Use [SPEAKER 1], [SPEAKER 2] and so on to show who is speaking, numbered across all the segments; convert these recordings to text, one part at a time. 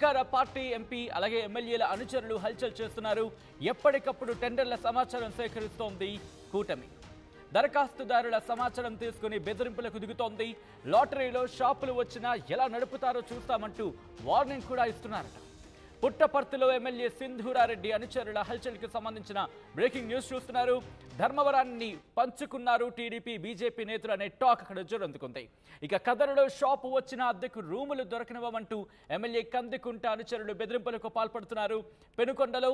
[SPEAKER 1] అధికార party MP అలాగే ఎమ్మెల్యేల అనుచరులు హల్చల్ చేస్తున్నారు. ఎప్పటికప్పుడు టెండర్ల సమాచారం సేకరిస్తోంది కూటమి. దరఖాస్తుదారుల సమాచారం తీసుకుని బెదిరింపులకు దిగుతోంది. లాటరీలో షాపులు వచ్చినా ఎలా నడుపుతారో చూస్తామంటూ వార్నింగ్ కూడా ఇస్తున్నారట. పుట్టపర్తిలో ఎమ్మెల్యే సింధూరారెడ్డి అనుచరుల హల్చల్కి సంబంధించిన బ్రేకింగ్ న్యూస్ చూస్తున్నారు. ధర్మవరాన్ని పంచుకున్నారు టీడీపీ బీజేపీ నేతలు అనే టాక్ అక్కడ జోరందుకుంది. ఇక కదరులో షాపు వచ్చిన అద్దెకు రూములు దొరకనివ్వమంటూ ఎమ్మెల్యే కందికుంట అనుచరులు బెదిరింపులకు పాల్పడుతున్నారు. పెనుకొండలో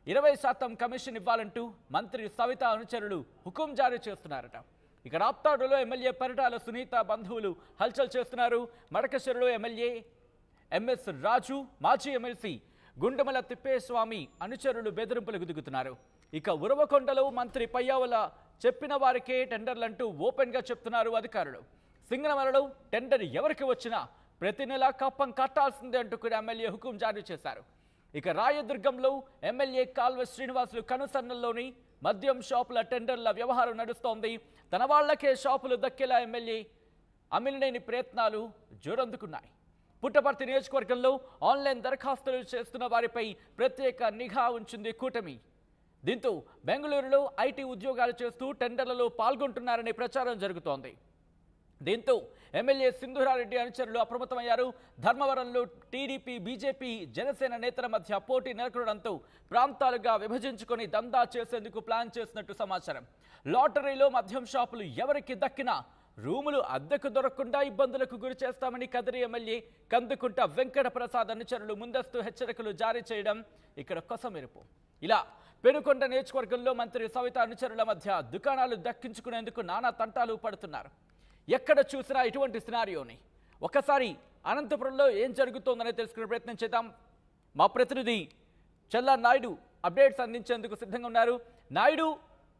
[SPEAKER 1] 20% కమిషన్ ఇవ్వాలంటూ మంత్రి సవిత అనుచరులు హుకుం జారీ చేస్తున్నారట. ఇక రాప్తాడులో ఎమ్మెల్యే పరిటాల సునీత బంధువులు హల్చల్ చేస్తున్నారు. మడకశిరలో ఎమ్మెల్యే ఎంఎస్ రాజు, మాజీ ఎమ్మెల్సీ గుండెమల తిప్పేస్వామి అనుచరులు బెదిరింపులకు దిగుతున్నారు. ఇక ఉరవకొండలో మంత్రి పయ్యావుల చెప్పిన వారికే టెండర్లంటూ ఓపెన్గా చెప్తున్నారు అధికారులు. సింగనమలలో టెండర్ ఎవరికి వచ్చినా ప్రతి నెల కప్పం కట్టాల్సిందే అంటూ కూడా ఎమ్మెల్యే హుకుం జారీ చేశారు. ఇక రాయదుర్గంలో ఎమ్మెల్యే కాల్వ శ్రీనివాసులు కనుసన్నల్లోని మద్యం షాపుల టెండర్ల వ్యవహారం నడుస్తోంది. తన వాళ్లకే షాపులు దక్కేలా ఎమ్మెల్యే అమిలినేని ప్రయత్నాలు జోరందుకున్నాయి. పుట్టపర్తి నియోజకవర్గంలో ఆన్లైన్ దరఖాస్తులు చేస్తున్న వారిపై ప్రత్యేక నిఘా ఉంచింది కూటమి. దీంతో బెంగళూరులో ఐటీ ఉద్యోగాలు చేస్తూ టెండర్లలో పాల్గొంటున్నారనే ప్రచారం జరుగుతోంది. దీంతో ఎమ్మెల్యే సింధూరారెడ్డి అనుచరులు అప్రమత్తమయ్యారు. ధర్మవరంలో టీడీపీ బీజేపీ జనసేన నేతల మధ్య పోటీ నెలకొనడంతో ప్రాంతాలుగా విభజించుకొని దందా చేసేందుకు ప్లాన్ చేసినట్టు సమాచారం. లాటరీలో మద్యం షాపులు ఎవరికి దక్కినా రూములు అద్దెకు దొరకకుండా ఇబ్బందులకు గురి చేస్తామని కదిరి ఎమ్మెల్యే కందుకుంట వెంకట ప్రసాద్ అనుచరులు ముందస్తు హెచ్చరికలు జారీ చేయడం ఇక్కడ కొసమెరుపు. ఇలా పెనుకొండ నియోజకవర్గంలో మంత్రి సవిత అనుచరుల మధ్య దుకాణాలు దక్కించుకునేందుకు నానా తంటాలు పడుతున్నారు. ఎక్కడ చూసినా ఇటువంటి సినారియోని. ఒకసారి అనంతపురంలో ఏం జరుగుతోందని తెలుసుకునే ప్రయత్నం చేద్దాం. మా ప్రతినిధి చల్లా నాయుడు అప్డేట్స్ అందించేందుకు సిద్ధంగా ఉన్నారు. నాయుడు,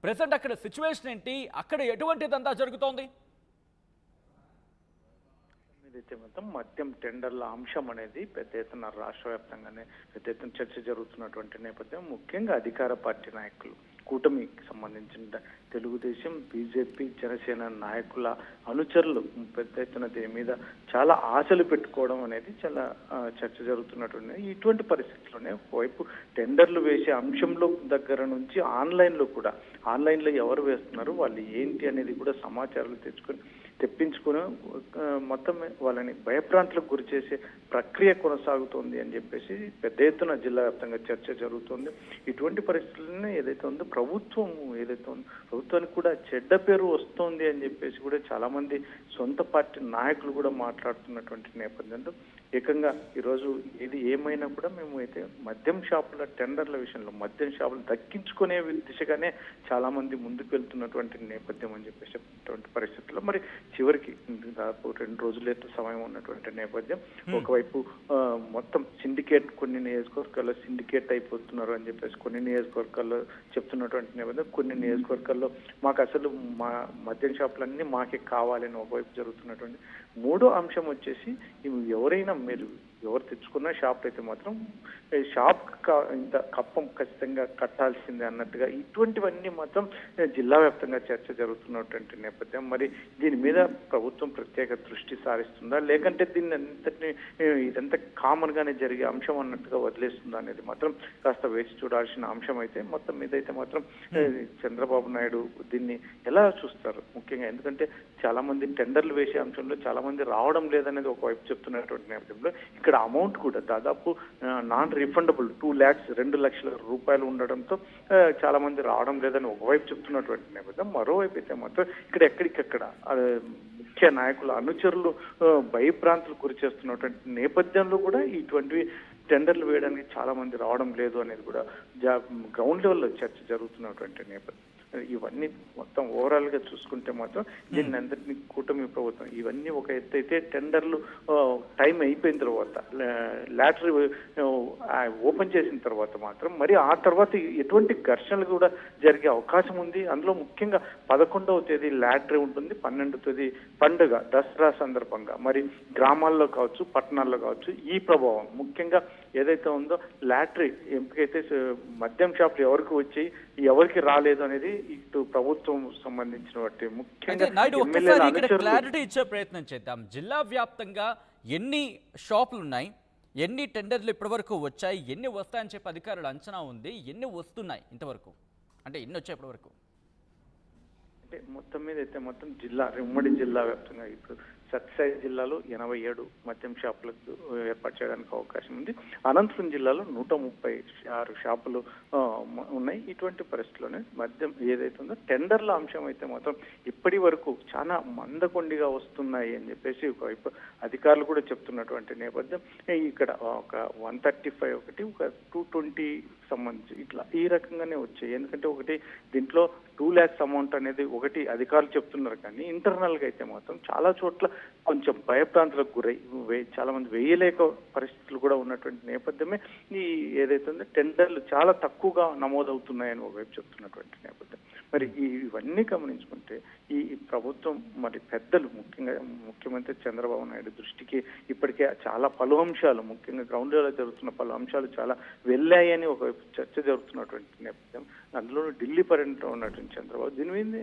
[SPEAKER 1] ప్రెసెంట్ అక్కడ సిచ్యువేషన్ ఏంటి? అక్కడ ఎటువంటి దందా జరుగుతోంది?
[SPEAKER 2] మొత్తం మద్యం టెండర్ల అంశం అనేది పెద్ద ఎత్తున రాష్ట్ర వ్యాప్తంగానే పెద్ద ఎత్తున చర్చ జరుగుతున్నటువంటి నేపథ్యం, ముఖ్యంగా అధికార పార్టీ నాయకులు, కూటమికి సంబంధించిన తెలుగుదేశం, బీజేపీ, జనసేన నాయకుల అనుచరులు పెద్ద ఎత్తున దీని మీద చాలా ఆశలు పెట్టుకోవడం అనేది చాలా చర్చ జరుగుతున్నటువంటి ఇటువంటి పరిస్థితుల్లోనే వైపు టెండర్లు వేసే అంశంలో దగ్గర నుంచి ఆన్లైన్లో ఎవరు వేస్తున్నారు, వాళ్ళు ఏంటి అనేది కూడా సమాచారాలు తెప్పించుకుని మొత్తం వాళ్ళని భయభ్రాంతులకు గురి చేసే ప్రక్రియ కొనసాగుతోంది అని చెప్పేసి పెద్ద ఎత్తున జిల్లా వ్యాప్తంగా చర్చ జరుగుతుంది. ఇటువంటి పరిస్థితులను ఏదైతే ఉందో ప్రభుత్వానికి కూడా చెడ్డ పేరు వస్తోంది అని చెప్పేసి కూడా చాలా మంది సొంత పార్టీ నాయకులు కూడా మాట్లాడుతున్నటువంటి నేపథ్యంలో ఏకంగా ఈరోజు ఇది ఏమైనా కూడా మేము అయితే మద్యం షాపుల టెండర్ల విషయంలో మద్యం షాపులు దక్కించుకునే దిశగానే చాలా మంది ముందుకు వెళ్తున్నటువంటి నేపథ్యం అని చెప్పేసి పరిస్థితుల్లో మరి చివరికి దాదాపు 2 రోజులే సమయం ఉన్నటువంటి నేపథ్యం. ఒకవైపు మొత్తం సిండికేట్, కొన్ని నియోజకవర్గాల్లో సిండికేట్ అయిపోతున్నారు అని చెప్పేసి కొన్ని నియోజకవర్గాల్లో చెప్తున్నటువంటి నేపథ్యం, కొన్ని నియోజకవర్గాల్లో మాకు అసలు మా మద్యం షాపులన్నీ మాకే కావాలని ఒకవైపు జరుగుతున్నటువంటి. మూడో అంశం వచ్చేసి ఎవరైనా మీరు ఎవరు తెచ్చుకున్న షాప్ అయితే మాత్రం షాప్ ఇంత కప్పం ఖచ్చితంగా కట్టాల్సిందే అన్నట్టుగా ఇటువంటివన్నీ మాత్రం జిల్లా వ్యాప్తంగా చర్చ జరుగుతున్నటువంటి నేపథ్యం. మరి దీని మీద ప్రభుత్వం ప్రత్యేక దృష్టి సారిస్తుందా, లేకంటే దీన్ని అంతటినీ ఇదంతా కామన్ గానే జరిగే అంశం అన్నట్టుగా వదిలేస్తుందా అనేది మాత్రం కాస్త వేచి చూడాల్సిన అంశం అయితే మొత్తం మీదైతే మాత్రం చంద్రబాబు నాయుడు దీన్ని ఎలా చూస్తారు ముఖ్యంగా, ఎందుకంటే చాలా మంది టెండర్లు వేసే అంశంలో చాలా మంది రావడం లేదనేది ఒకవైపు చెప్తున్నటువంటి నేపథ్యంలో ఇక్కడ అమౌంట్ కూడా దాదాపు నాన్ రిఫండబుల్ 2 lakhs 2 లక్షల రూపాయలు ఉండడంతో చాలా మంది రావడం లేదని ఒకవైపు చెప్తున్నటువంటి నేపథ్యం. మరోవైపు అయితే మాత్రం ఇక్కడ ఎక్కడికక్కడ ముఖ్య నాయకుల అనుచరులు భయభ్రాంతులు గురి చేస్తున్నటువంటి నేపథ్యంలో కూడా ఇటువంటి టెండర్లు వేయడానికి చాలా మంది రావడం లేదు అనేది కూడా గ్రౌండ్ లెవెల్లో చర్చ జరుగుతున్నటువంటి నేపథ్యం. ఇవన్నీ మొత్తం ఓవరాల్ గా చూసుకుంటే మాత్రం దీన్ని అందరినీ కూటమి ప్రభుత్వం ఇవన్నీ ఒక ఎత్తు అయితే, టెండర్లు టైం అయిపోయిన తర్వాత లాటరీ ఓపెన్ చేసిన తర్వాత మాత్రం మరి ఆ తర్వాత ఎటువంటి ఘర్షణలు కూడా జరిగే అవకాశం ఉంది. అందులో ముఖ్యంగా 11వ తేదీ లాటరీ ఉంటుంది, 12వ తేదీ పండుగ దసరా సందర్భంగా మరి గ్రామాల్లో కావచ్చు, పట్టణాల్లో కావచ్చు ఈ ప్రభావం ముఖ్యంగా ఏదైతే ఉందో లాటరీ ఎంపికైతే మద్యం షాపులు ఎవరికి వచ్చాయి ఎవరికి రాలేదు అనేది ఇటు ప్రభుత్వం సంబంధించిన ముఖ్యంగా
[SPEAKER 1] క్లారిటీ ఇచ్చే ప్రయత్నం చేద్దాం. జిల్లా వ్యాప్తంగా ఎన్ని షాపులు ఉన్నాయి, ఎన్ని టెండర్లు ఇప్పటివరకు వచ్చాయి, ఎన్ని వస్తాయని చెప్పి అధికారులు అంచనా ఉంది, ఎన్ని వస్తున్నాయి ఇంతవరకు, అంటే ఎన్ని వచ్చాయి ఇప్పటివరకు?
[SPEAKER 2] అంటే మొత్తం మీద అయితే మొత్తం ఉమ్మడి జిల్లా వ్యాప్తంగా ఇప్పుడు సత్యసాయి జిల్లాలో 87 మద్యం షాపులకు ఏర్పాటు చేయడానికి అవకాశం ఉంది. అనంతపురం జిల్లాలో 136 షాపులు ఉన్నాయి. ఇటువంటి పరిస్థితుల్లోనే మద్యం ఏదైతే ఉందో టెండర్ల అంశం అయితే మాత్రం ఇప్పటి వరకు చాలా మందకొండిగా వస్తున్నాయి అని చెప్పేసి ఒకవైపు అధికారులు కూడా చెప్తున్నటువంటి నేపథ్యం. ఇక్కడ ఒక 135 ఒకటి, ఒక 220 సంబంధించి ఇట్లా ఈ రకంగానే వచ్చాయి. ఎందుకంటే ఒకటి దీంట్లో 2 lakhs అమౌంట్ అనేది ఒకటి అధికారులు చెప్తున్నారు, కానీ ఇంటర్నల్ గా అయితే మాత్రం చాలా చోట్ల కొంచెం భయప్రాంతాలకు గురై చాలా మంది వేయలేక పరిస్థితులు కూడా ఉన్నటువంటి నేపథ్యమే ఈ ఏదైతే ఉందో టెండర్లు చాలా తక్కువగా నమోదవుతున్నాయని ఒకవైపు చెప్తున్నటువంటి నేపథ్యం. మరి ఇవన్నీ గమనించుకుంటే ఈ ప్రభుత్వం మరి పెద్దలు ముఖ్యంగా ముఖ్యమంత్రి చంద్రబాబు నాయుడు దృష్టికి ఇప్పటికే చాలా పలు అంశాలు, ముఖ్యంగా గ్రౌండ్ లెవెల్లో జరుగుతున్న పలు అంశాలు చాలా వెళ్ళాయని ఒకవైపు చర్చ జరుగుతున్నటువంటి నేపథ్యం. అందులో ఢిల్లీ పర్యటనలో ఉన్నటువంటి చంద్రబాబు దీని మీద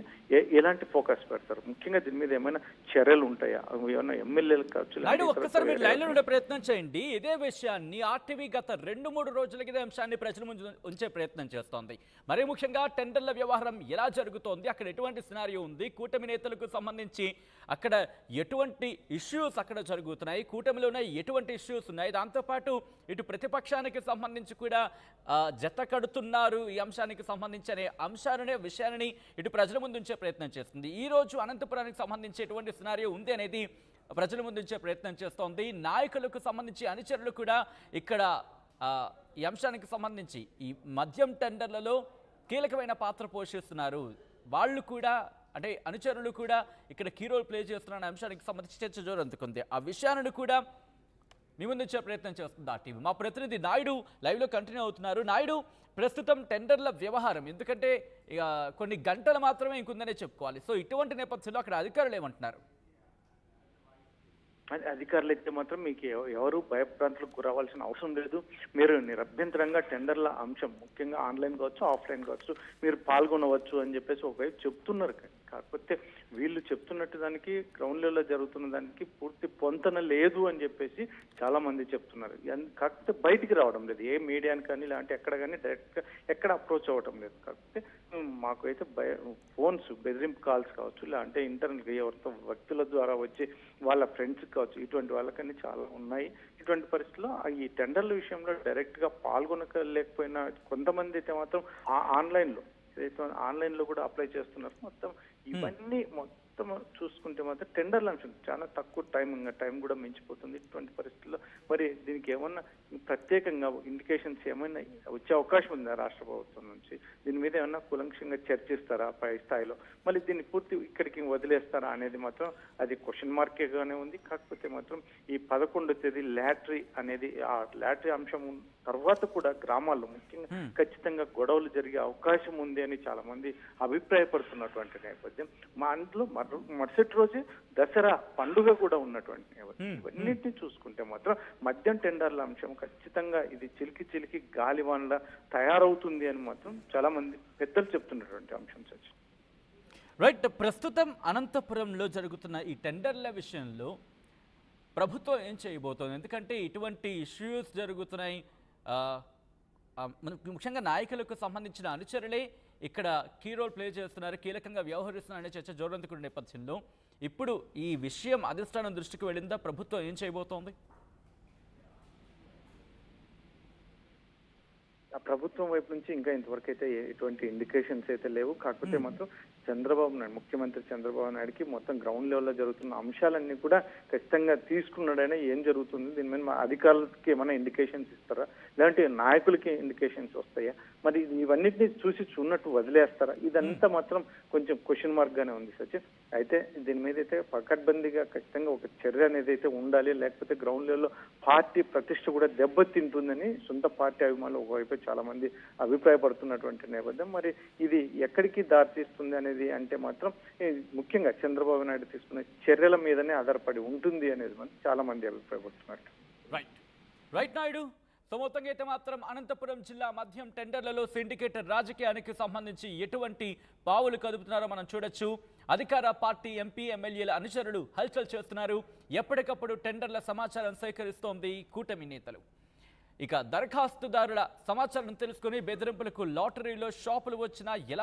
[SPEAKER 2] ఎలాంటి ఫోకస్ పెడతారు, ముఖ్యంగా దీని మీద ఏమైనా చర్యలు ఉంటాయా, ఏమైనా ఎమ్మెల్యేలు కావచ్చు?
[SPEAKER 1] ఒక్కసారి మీరు లైన్లో ఉండే ప్రయత్నం చేయండి. ఇదే విషయాన్ని ఆర్టీవీ గత 2-3 రోజులకి ఇదే అంశాన్ని ప్రజల ముందు ఉంచే ప్రయత్నం చేస్తోంది. మరీ ముఖ్యంగా టెండర్ల వ్యవహారం ఎలా జరుగుతోంది, అక్కడ ఎటువంటి సినారియో ఉంది, కూటమి నేతలకు సంబంధించి అక్కడ ఎటువంటి ఇష్యూస్ అక్కడ జరుగుతున్నాయి, కూటమిలోనే ఎటువంటి ఇష్యూస్ ఉన్నాయి, దాంతోపాటు ఇటు ప్రతిపక్షానికి సంబంధించి కూడా జత కడుతున్నారు ఈ అంశానికి సంబంధించి అనే అంశాలనే విషయాన్ని ఇటు ప్రజల ముందు ఉంచే ప్రయత్నం చేస్తుంది. ఈ రోజు అనంతపురానికి సంబంధించి ఎటువంటి సినారియో ఉంది అనేది ప్రజల ముందు ఉంచే ప్రయత్నం చేస్తోంది. నాయకులకు సంబంధించి అనుచరులు కూడా ఇక్కడ ఈ అంశానికి సంబంధించి ఈ మద్యం టెండర్లలో కీలకమైన పాత్ర పోషిస్తున్నారు. వాళ్ళు కూడా అంటే అనుచరులు కూడా ఇక్కడ కీ రోల్ ప్లే చేస్తున్న అంశానికి సంబంధించి చర్చ జోరందుకుంది. ఆ విషయాలను కూడా మీ ముందు వచ్చే ప్రయత్నం చేస్తుంది ఆ టీవీ. మా ప్రతినిధి నాయుడు లైవ్లో కంటిన్యూ అవుతున్నారు. నాయుడు, ప్రస్తుతం టెండర్ల వ్యవహారం ఎందుకంటే కొన్ని గంటలు మాత్రమే ఇంకుందనే చెప్పుకోవాలి. సో ఇటువంటి నేపథ్యంలో అక్కడ అధికారులు ఏమంటున్నారు?
[SPEAKER 2] అధికారులు అయితే మాత్రం మీకు ఎవరు భయప్రాంతాలకు గురవాల్సిన అవసరం లేదు. మీరు నిరభ్యంతరంగా టెండర్ల అంశం ముఖ్యంగా ఆన్లైన్ కావచ్చు, ఆఫ్లైన్ కావచ్చు, మీరు పాల్గొనవచ్చు అని చెప్పేసి ఒకవైపు చెప్తున్నారు. కాకపోతే వీళ్ళు చెప్తున్నట్టు దానికి గ్రౌండ్ లెవెల్లో జరుగుతున్న దానికి పూర్తి పొంతన లేదు అని చెప్పేసి చాలా మంది చెప్తున్నారు. కాకపోతే బయటికి రావడం లేదు, ఏ మీడియాని కానీ ఇలాంటి ఎక్కడ కానీ డైరెక్ట్ గా ఎక్కడ అప్రోచ్ అవ్వడం లేదు. కాకపోతే మాకు అయితే ఫోన్స్, బెదిరింపు కాల్స్ కావచ్చు, లేదంటే ఇంటర్నెట్ ఎవరితో వ్యక్తుల ద్వారా వచ్చి వాళ్ళ ఫ్రెండ్స్ కావచ్చు, ఇటువంటి వాళ్ళకన్నీ చాలా ఉన్నాయి. ఇటువంటి పరిస్థితుల్లో ఈ టెండర్ల విషయంలో డైరెక్ట్ గా పాల్గొనలేకపోయినా కొంతమంది అయితే మాత్రం ఆన్లైన్ లో కూడా అప్లై చేస్తున్నారు. మొత్తం ఇవన్నీ మొత్తం చూసుకుంటే మాత్రం టెండర్ల అంశం చాలా తక్కువ టైం కూడా మించిపోతుంది. ఇటువంటి పరిస్థితుల్లో మరి దీనికి ఏమన్నా ప్రత్యేకంగా ఇండికేషన్స్ ఏమైనా వచ్చే అవకాశం ఉందా రాష్ట్ర ప్రభుత్వం నుంచి? దీని మీద ఏమన్నా కూలంకషంగా చర్చిస్తారా పై స్థాయిలో? మళ్ళీ దీన్ని పూర్తి ఇక్కడికి వదిలేస్తారా అనేది మాత్రం అది క్వశ్చన్ మార్కేగానే ఉంది. కాకపోతే మాత్రం ఈ 11వ తేదీ లాటరీ అనేది, ఆ లాటరీ అంశం తర్వాత కూడా గ్రామాల్లో ముఖ్యంగా ఖచ్చితంగా గొడవలు జరిగే అవకాశం ఉంది అని చాలా మంది అభిప్రాయపడుతున్నటువంటి నేపథ్యం. మా అందులో మరుసటి రోజే దసరా పండుగ కూడా ఉన్నటువంటి నేపథ్యం. ఇవన్నింటినీ చూసుకుంటే మాత్రం మద్యం టెండర్ల అంశం ఖచ్చితంగా ఇది చిలికి గాలివాన్లా తయారవుతుంది అని మాత్రం చాలా మంది పెద్దలు చెప్తున్నటువంటి అంశం. సచిన్,
[SPEAKER 1] రైట్. ప్రస్తుతం అనంతపురంలో జరుగుతున్న ఈ టెండర్ల విషయంలో ప్రభుత్వం ఏం చేయబోతోంది? ఎందుకంటే ఇటువంటి ఇష్యూస్ జరుగుతున్నాయి. ముఖ్యంగా నాయకులకు సంబంధించిన అనుచరులే ఇక్కడ కీ రోల్ ప్లే చేస్తున్నారు, కీలకంగా వ్యవహరిస్తున్నారనే చర్చ జోరందుకున్న నేపథ్యంలో ఇప్పుడు ఈ విషయం అధిష్టానం దృష్టికి వెళ్ళిందా? ప్రభుత్వం ఏం చేయబోతోంది?
[SPEAKER 2] ఆ ప్రభుత్వం వైపు నుంచి ఇంకా ఇంతవరకు అయితే ఎటువంటి ఇండికేషన్స్ అయితే లేవు. కాకపోతే మాత్రం చంద్రబాబు నాయుడు, ముఖ్యమంత్రి చంద్రబాబు నాయుడుకి మొత్తం గ్రౌండ్ లెవెల్లో జరుగుతున్న అంశాలన్నీ కూడా ఖచ్చితంగా తీసుకున్నాడైనా ఏం జరుగుతుంది, దీని మీద మా అధికారులకి ఏమైనా ఇండికేషన్స్ ఇస్తారా, లేదంటే నాయకులకి ఇండికేషన్స్ వస్తాయా, మరి ఇవన్నిటిని చూసి చూన్నట్టు వదిలేస్తారా? ఇదంతా మాత్రం కొంచెం క్వశ్చన్ మార్క్ గానే ఉంది సచిన్. అయితే దీని మీద అయితే పకడ్బందీగా ఖచ్చితంగా ఒక చర్య అనేది అయితే ఉండాలి, లేకపోతే గ్రౌండ్ లెవెల్లో పార్టీ ప్రతిష్ట కూడా దెబ్బతింటుందని సొంత పార్టీ అభిమానులు ఒకవైపు చాలా మంది అభిప్రాయపడుతున్నటువంటి నేపథ్యం. మరి ఇది ఎక్కడికి దారితీస్తుంది అనేది అంటే మాత్రం ముఖ్యంగా చంద్రబాబు నాయుడు తీసుకున్న చర్యల మీదనే ఆధారపడి ఉంటుంది అనేది చాలా మంది అభిప్రాయపడుతున్నారు.
[SPEAKER 1] రైట్ నాయుడు, సో మొత్తంగా అయితే మాత్రం అనంతపురం జిల్లా మద్యం టెండర్లలో సిండికేట్ రాజకీయానికి సంబంధించి ఎటువంటి పావులు కదుపుతున్నారో మనం చూడొచ్చు. అధికార పార్టీ ఎంపీ ఎమ్మెల్యేల అనుచరులు హల్చల్ చేస్తున్నారు. ఎప్పటికప్పుడు టెండర్ల సమాచారం సేకరిస్తోంది కూటమి నేతలు. ఇక దరఖాస్తుదారుల సమాచారం తెలుసుకుని బెదిరింపులకు లాటరీలో షాపులు వచ్చినా ఎలా